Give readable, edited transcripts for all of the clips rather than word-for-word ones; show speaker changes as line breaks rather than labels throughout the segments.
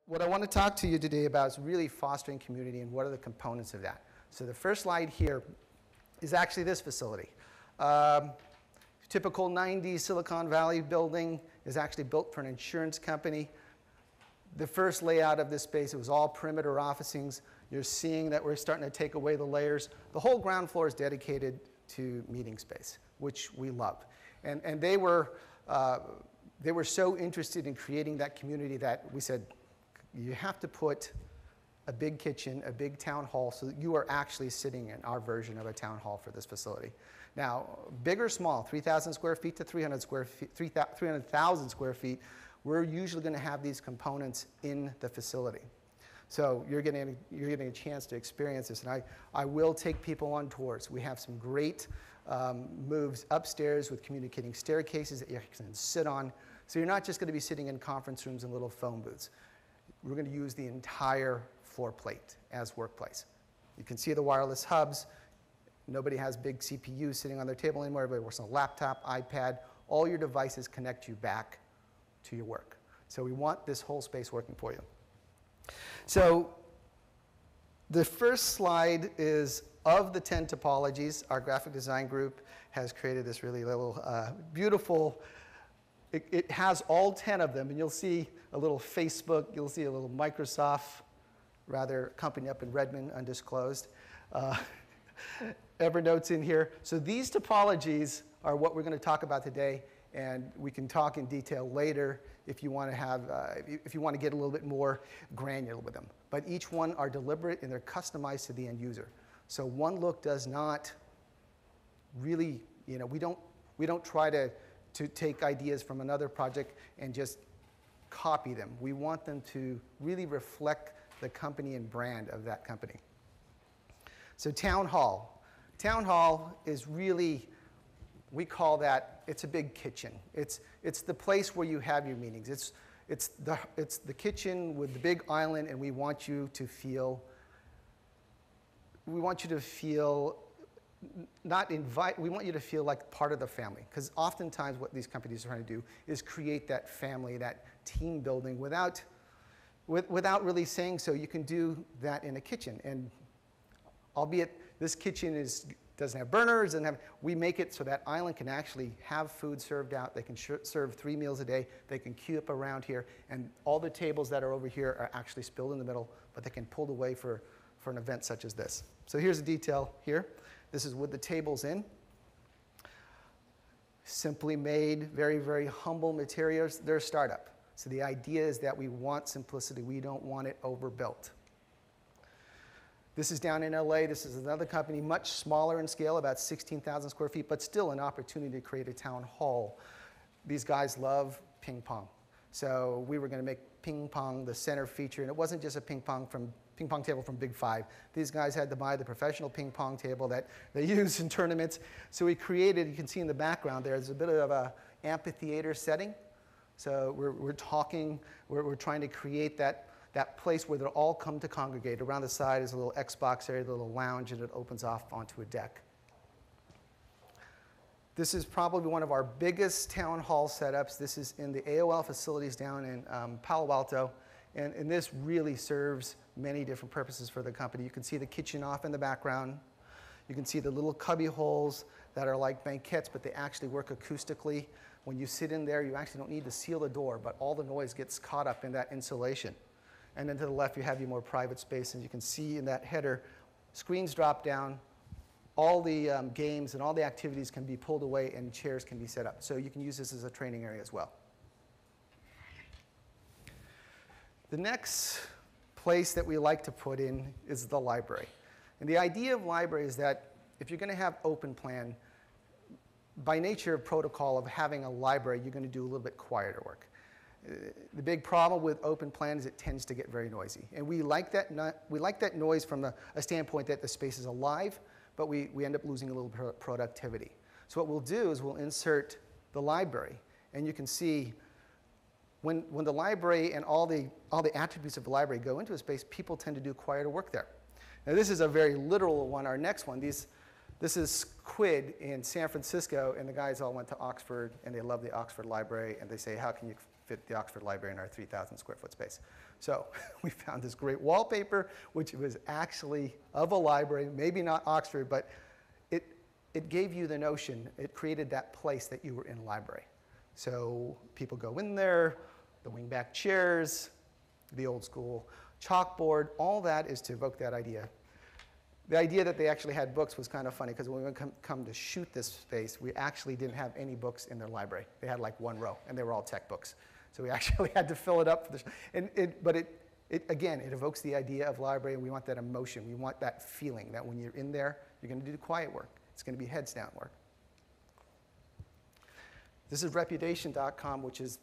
what I want to talk to you today about is really fostering community and what are the components of that. So the first slide here is actually this facility. Typical 90s Silicon Valley building is actually built for an insurance company. The first layout of this space, it was all perimeter officings. You're seeing that we're starting to take away the layers. The whole ground floor is dedicated to meeting space, which we love. And they were so interested in creating that community that we said, you have to put a big kitchen, a big town hall, so that you are actually sitting in our version of a town hall for this facility. Now, big or small, 3,000 square feet to 300,000 square feet, we're usually going to have these components in the facility. So you're getting a chance to experience this, and I will take people on tours. We have some great moves upstairs with communicating staircases that you can sit on. So you're not just going to be sitting in conference rooms and little phone booths. We're going to use the entire floor plate as workplace. You can see the wireless hubs. Nobody has big CPUs sitting on their table anymore. Everybody works on a laptop, iPad. All your devices connect you back to your work. So we want this whole space working for you. So the first slide is of the 10 topologies. Our graphic design group has created this really little beautiful. It has all 10 of them, and you'll see a little Facebook, you'll see a little Microsoft, rather company up in Redmond, undisclosed. Evernote's in here. So these topologies are what we're going to talk about today, and we can talk in detail later if you want to have, if you want to get a little bit more granular with them. But each one are deliberate and they're customized to the end user. So one look does not really, we don't try to take ideas from another project and just copy them. We want them to really reflect the company and brand of that company. So town hall. Town hall is really, we call that, it's a big kitchen. It's the place where you have your meetings. It's the kitchen with the big island, and we want you to feel we want you to feel like part of the family, because oftentimes what these companies are trying to do is create that family, that team building without really saying so. You can do that in a kitchen, and albeit this kitchen doesn't have burners, we make it so that island can actually have food served out. They can serve 3 meals a day. They can queue up around here, and all the tables that are over here are actually spilled in the middle, but they can pull away for an event such as this. So here's a detail here. This is with the tables in. Simply made, very, very humble materials. They're a startup. So the idea is that we want simplicity. We don't want it overbuilt. This is down in LA. This is another company, much smaller in scale, about 16,000 square feet, but still an opportunity to create a town hall. These guys love ping pong. So we were going to make ping pong the center feature, and it wasn't just a ping pong table from Big Five. These guys had to buy the professional ping pong table that they use in tournaments. So we created, you can see in the background there's a bit of an amphitheater setting. So we're trying to create that place where they'll all come to congregate. Around the side is a little Xbox area, a little lounge, and it opens off onto a deck. This is probably one of our biggest town hall setups. This is in the AOL facilities down in Palo Alto. And this really serves many different purposes for the company. You can see the kitchen off in the background. You can see the little cubby holes that are like banquettes, but they actually work acoustically. When you sit in there, you actually don't need to seal the door, but all the noise gets caught up in that insulation. And then to the left, you have your more private space. And you can see in that header, screens drop down. All the games and all the activities can be pulled away, and chairs can be set up. So you can use this as a training area as well. The next place that we like to put in is the library. And the idea of library is that if you're going to have open plan, by nature of protocol of having a library, you're going to do a little bit quieter work. The big problem with open plan is it tends to get very noisy. And we like that noise from a standpoint that the space is alive, but we end up losing a little productivity. So what we'll do is we'll insert the library, and you can see when the library and all the attributes of the library go into a space, people tend to do quieter work there. Now this is a very literal one. Our next one, this is Quid in San Francisco, and the guys all went to Oxford, and they love the Oxford Library, and they say, how can you fit the Oxford Library in our 3,000 square foot space. So we found this great wallpaper, which was actually of a library, maybe not Oxford, but it gave you the notion, it created that place that you were in a library. So people go in there, the wingback chairs, the old school chalkboard, all that is to evoke that idea. The idea that they actually had books was kind of funny because when we come to shoot this space, we actually didn't have any books in their library. They had like one row, and they were all tech books. So we actually had to fill it up. But again, it evokes the idea of library, and we want that emotion. We want that feeling that when you're in there, you're going to do the quiet work. It's going to be heads down work. This is Reputation.com, which is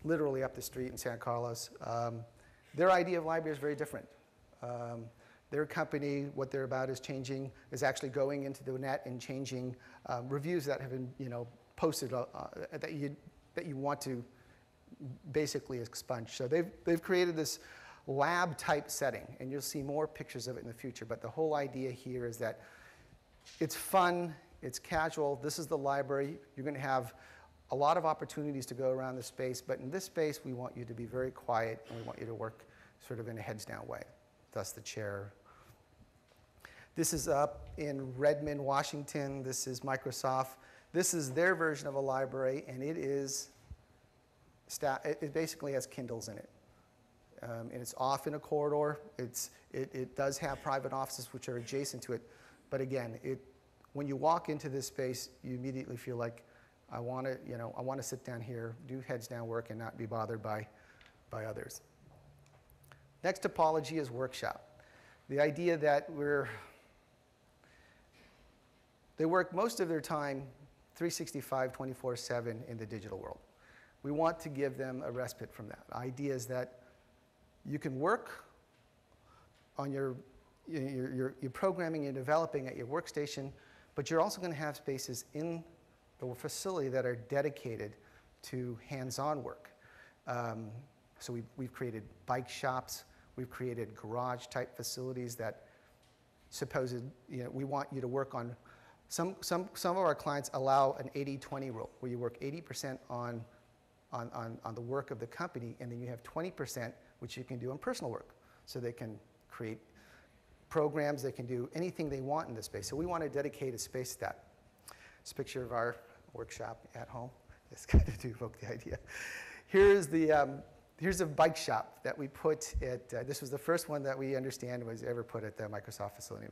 literally up the street in San Carlos. Their idea of library is very different. Their company, what they're about is actually going into the net and changing reviews that have been, posted that you want to basically expunge. So they've created this lab type setting, and you'll see more pictures of it in the future. But the whole idea here is that it's fun, it's casual. This is the library. You're going to have a lot of opportunities to go around the space, but in this space, we want you to be very quiet, and we want you to work sort of in a heads down way. Thus the chair. This is up in Redmond, Washington. This is Microsoft. This is their version of a library, and it basically has Kindles in it. And it's off in a corridor. It does have private offices which are adjacent to it. But again, when you walk into this space, you immediately feel like, I want to sit down here, do heads down work, and not be bothered by others. Next topology is workshop. The idea that they work most of their time 365, 24/7 in the digital world. We want to give them a respite from that. The idea is that you can work on your programming and developing at your workstation, but you're also going to have spaces in the facility that are dedicated to hands-on work. So we've created bike shops, we've created garage-type facilities that we want you to work on. Some of our clients allow an 80-20 rule, where you work 80% on the work of the company, and then you have 20% which you can do on personal work. So they can create programs, they can do anything they want in this space. So we want to dedicate a space to that. It's a picture of our workshop at home. It's kind of to evoke the idea. Here's a bike shop that we put at, this was the first one that we understand was ever put at the Microsoft facility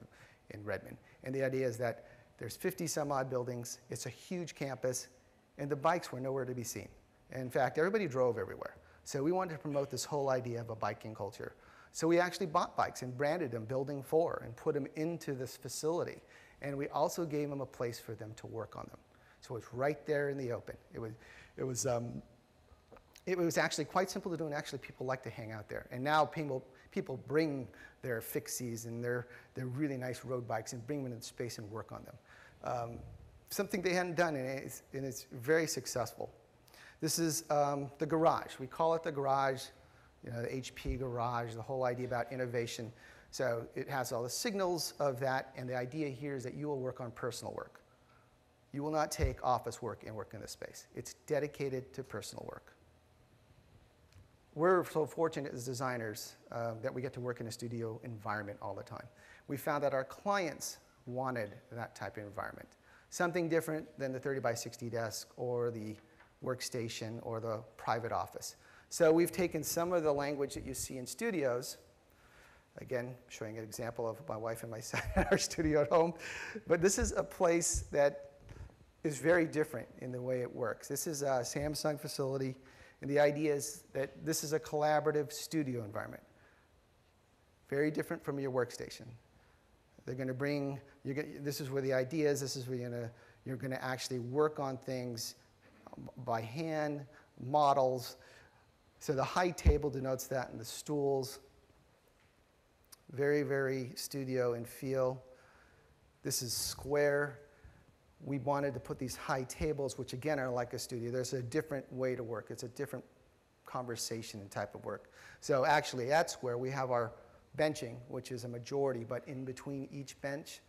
in Redmond. And the idea is that there's 50 some odd buildings, it's a huge campus, and the bikes were nowhere to be seen. In fact, everybody drove everywhere. So we wanted to promote this whole idea of a biking culture. So we actually bought bikes and branded them Building 4 and put them into this facility. And we also gave them a place for them to work on them. So it's right there in the open. It was actually quite simple to do, and actually people like to hang out there. And now people bring their fixies and their really nice road bikes and bring them into space and work on them. Something they hadn't done, and it's very successful. This is the garage. We call it the garage, the HP garage, the whole idea about innovation. So it has all the signals of that, and the idea here is that you will work on personal work. You will not take office work and work in this space. It's dedicated to personal work. We're so fortunate as designers that we get to work in a studio environment all the time. We found that our clients wanted that type of environment. Something different than the 30 by 60 desk or the workstation or the private office. So we've taken some of the language that you see in studios, again, showing an example of my wife and my son in our studio at home, but this is a place that is very different in the way it works. This is a Samsung facility, and the idea is that this is a collaborative studio environment. Very different from your workstation. They're going to bring, this is where the idea is, this is where you're going to actually work on things by hand, models. So the high table denotes that, and the stools. Very, very studio in feel. This is square. We wanted to put these high tables, which again are like a studio. There's a different way to work. It's a different conversation and type of work. So actually at Square, we have our benching, which is a majority, but in between each bench,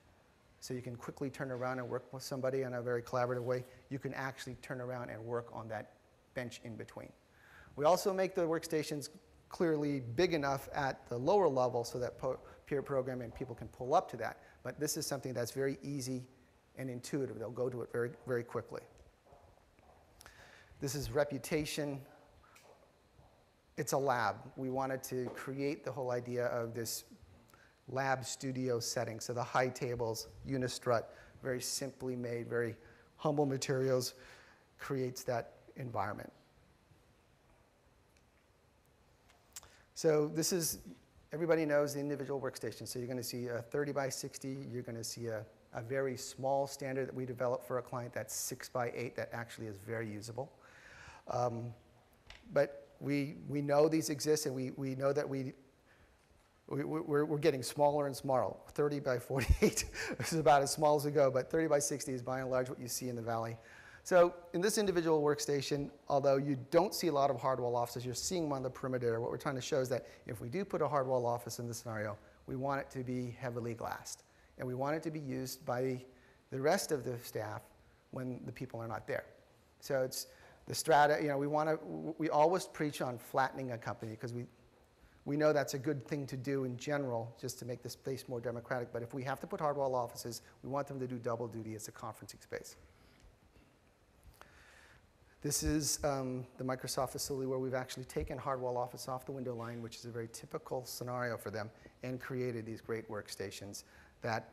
so you can quickly turn around and work with somebody in a very collaborative way. You can actually turn around and work on that bench in between. We also make the workstations clearly big enough at the lower level so that peer programming people can pull up to that. But this is something that's very easy and intuitive. They'll go to it very, very quickly. This is Reputation. It's a lab. We wanted to create the whole idea of this lab studio setting. So the high tables, Unistrut, very simply made, very humble materials, creates that environment. So this is, everybody knows the individual workstation. So you're going to see a 30 by 60. You're going to see a very small standard that we developed for a client that's 6 by 8 that actually is very usable. But we know these exist, and we know that we're getting smaller and smaller. 30 by 48 is about as small as we go, but 30 by 60 is by and large what you see in the valley. So in this individual workstation, although you don't see a lot of hardwall offices, you're seeing them on the perimeter. What we're trying to show is that if we do put a hardwall office in this scenario, we want it to be heavily glassed. And we want it to be used by the rest of the staff when the people are not there. So it's the strata, you know, we always preach on flattening a company because we know that's a good thing to do in general, just to make the space more democratic. But if we have to put hardwall offices, we want them to do double duty as a conferencing space. This is the Microsoft facility where we've actually taken hardwall office off the window line, which is a very typical scenario for them, and created these great workstations that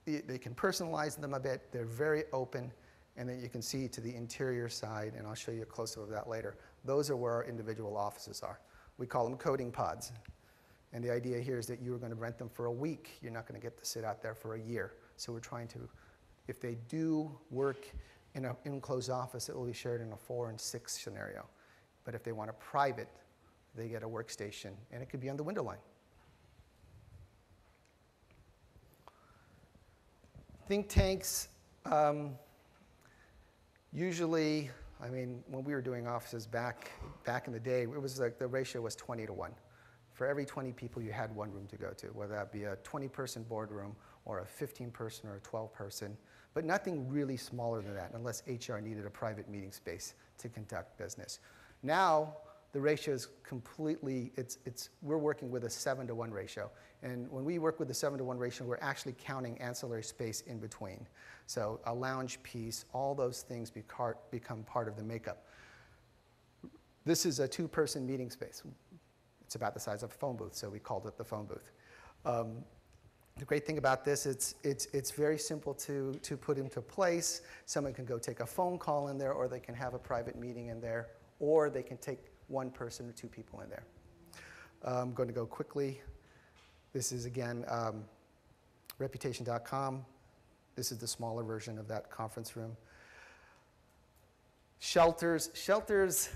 they can personalize them a bit. They're very open, and then you can see to the interior side, and I'll show you a close-up of that later. Those are where our individual offices are. We call them coding pods. And the idea here is that you're going to rent them for a week. You're not going to get to sit out there for a year. So we're trying to, if they do work in an enclosed office, it will be shared in a 4 and 6 scenario. But if they want a private, they get a workstation, and it could be on the window line. Think tanks, usually, I mean, when we were doing offices back in the day, it was like the ratio was 20 to 1. For every 20 people, you had one room to go to, whether that be a 20-person boardroom or a 15-person or a 12-person, but nothing really smaller than that unless HR needed a private meeting space to conduct business. Now, the ratio is completely, we're working with a 7 to 1 ratio. And when we work with the 7 to 1 ratio, we're actually counting ancillary space in between. So a lounge piece, all those things become part of the makeup. This is a 2-person meeting space. It's about the size of a phone booth, so we called it the phone booth. The great thing about this, it's very simple to put into place. Someone can go take a phone call in there, or they can have a private meeting in there, or they can take 1 person or 2 people in there. I'm going to go quickly. This is, again, reputation.com. This is the smaller version of that conference room. Shelters. Shelters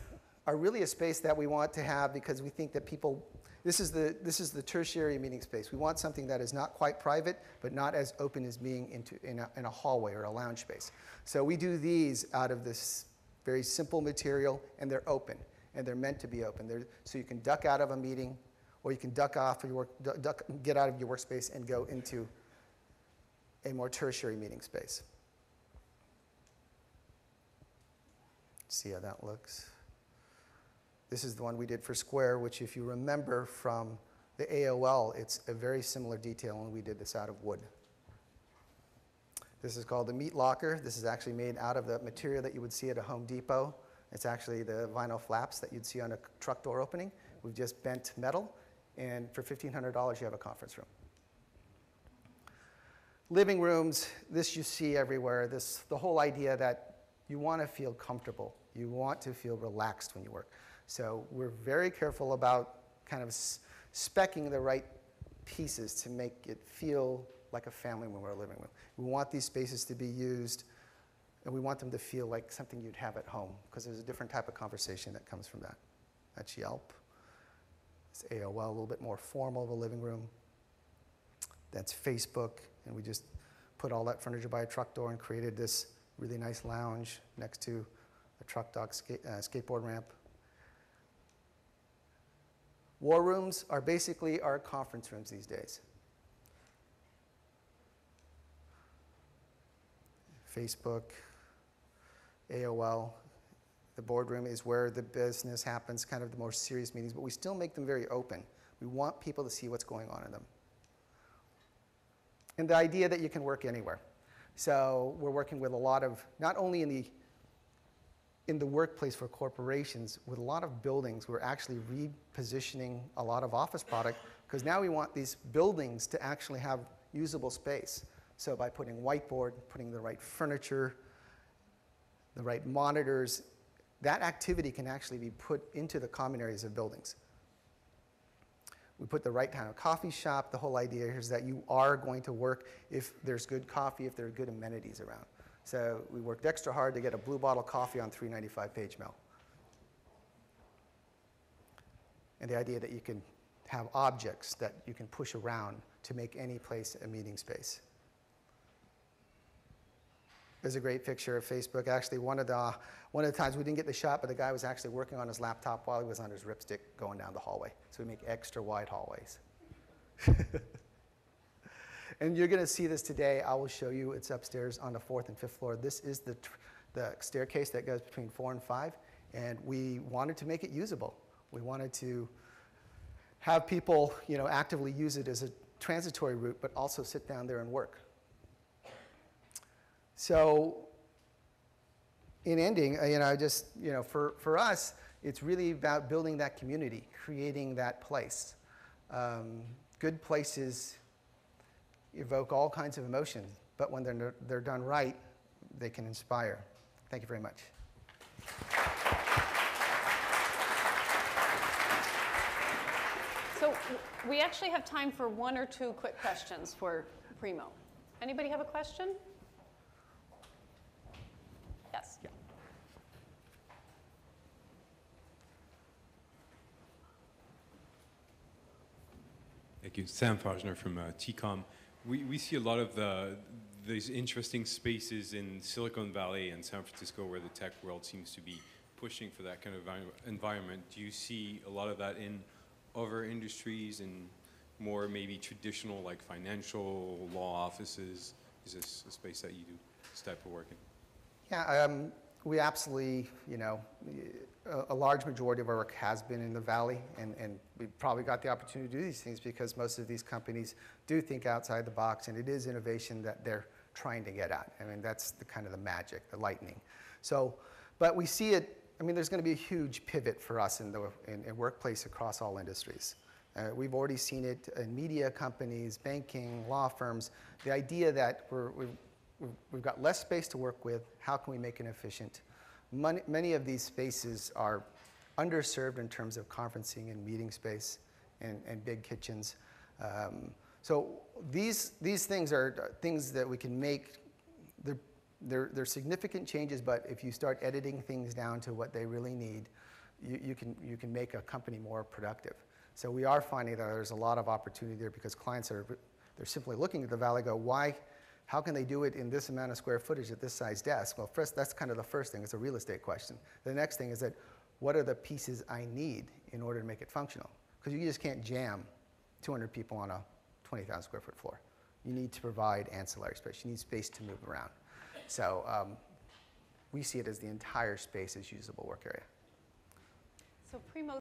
are really a space that we want to have because we think that people, this is the tertiary meeting space. We want something that is not quite private, but not as open as being in a hallway or a lounge space. So we do these out of this very simple material, and they're open, and they're meant to be open. So you can duck out of a meeting, or you can duck off of your get out of your workspace and go into a more tertiary meeting space. See how that looks. This is the one we did for Square, which if you remember from the AOL, it's a very similar detail, and we did this out of wood. This is called the Meat Locker. This is actually made out of the material that you would see at a Home Depot. It's actually the vinyl flaps that you'd see on a truck door opening. We've just bent metal, and for $1,500, you have a conference room. Living rooms, this you see everywhere. The whole idea that you want to feel comfortable. You want to feel relaxed when you work. So we're very careful about kind of speccing the right pieces to make it feel like a family when we're in a living room. We want these spaces to be used, and we want them to feel like something you'd have at home, because there's a different type of conversation that comes from that. That's Yelp. It's AOL, a little bit more formal of a living room. That's Facebook, and we just put all that furniture by a truck door and created this really nice lounge next to a truck dock skateboard ramp. War rooms are basically our conference rooms these days. Facebook, AOL. The boardroom is where the business happens, kind of the more serious meetings, but we still make them very open. We want people to see what's going on in them. And the idea that you can work anywhere. So we're working with a lot of, not only in the workplace for corporations, with a lot of buildings, we're actually repositioning a lot of office product, because now we want these buildings to actually have usable space. So by putting whiteboard, putting the right furniture, the right monitors, that activity can actually be put into the common areas of buildings. We put the right kind of coffee shop. The whole idea is that you are going to work if there's good coffee, if there are good amenities around. So we worked extra hard to get a blue bottle coffee on 395 Page Mill. And the idea that you can have objects that you can push around to make any place a meeting space. There's a great picture of Facebook. Actually, one of the times we didn't get the shot, but the guy was actually working on his laptop while he was on his ripstick going down the hallway. So we make extra wide hallways. And you're going to see this today. I will show you. It's upstairs on the 4th and 5th floor. This is the staircase that goes between 4 and 5. And we wanted to make it usable. We wanted to have people, actively use it as a transitory route, but also sit down there and work. So in ending, for us, it's really about building that community, creating that place. Good places evoke all kinds of emotions, but when they're done right, they can inspire. Thank you very much.
So we actually have time for 1 or 2 quick questions for Primo. Anybody have a question? Yes.
Yeah.
Thank you. Sam Fajner from TCOM. We see a lot of these interesting spaces in Silicon Valley and San Francisco where the tech world seems to be pushing for that kind of environment. Do you see a lot of that in other industries and more maybe traditional like financial law offices? Is this a space that you do this type of work in?
Yeah, we absolutely, a large majority of our work has been in the Valley, and we've probably got the opportunity to do these things because most of these companies do think outside the box, and it is innovation that they're trying to get at. I mean, that's the kind of the magic, the lightning. So, but we see it, there's going to be a huge pivot for us in workplace across all industries. We've already seen it in media companies, banking, law firms. The idea that we've got less space to work with. How can we make it efficient? Many of these spaces are underserved in terms of conferencing and meeting space and big kitchens. So these things are things that we can make. They're significant changes, but if you start editing things down to what they really need, you can make a company more productive. So we are finding that there's a lot of opportunity there because clients they're simply looking at the Valley, go, why? How can they do it in this amount of square footage at this size desk? Well, first, that's kind of the first thing. It's a real estate question. The next thing is that what are the pieces I need in order to make it functional? Because you just can't jam 200 people on a 20,000 square foot floor. You need to provide ancillary space. You need space to move around. So we see it as the entire space as usable work area.
So Primo,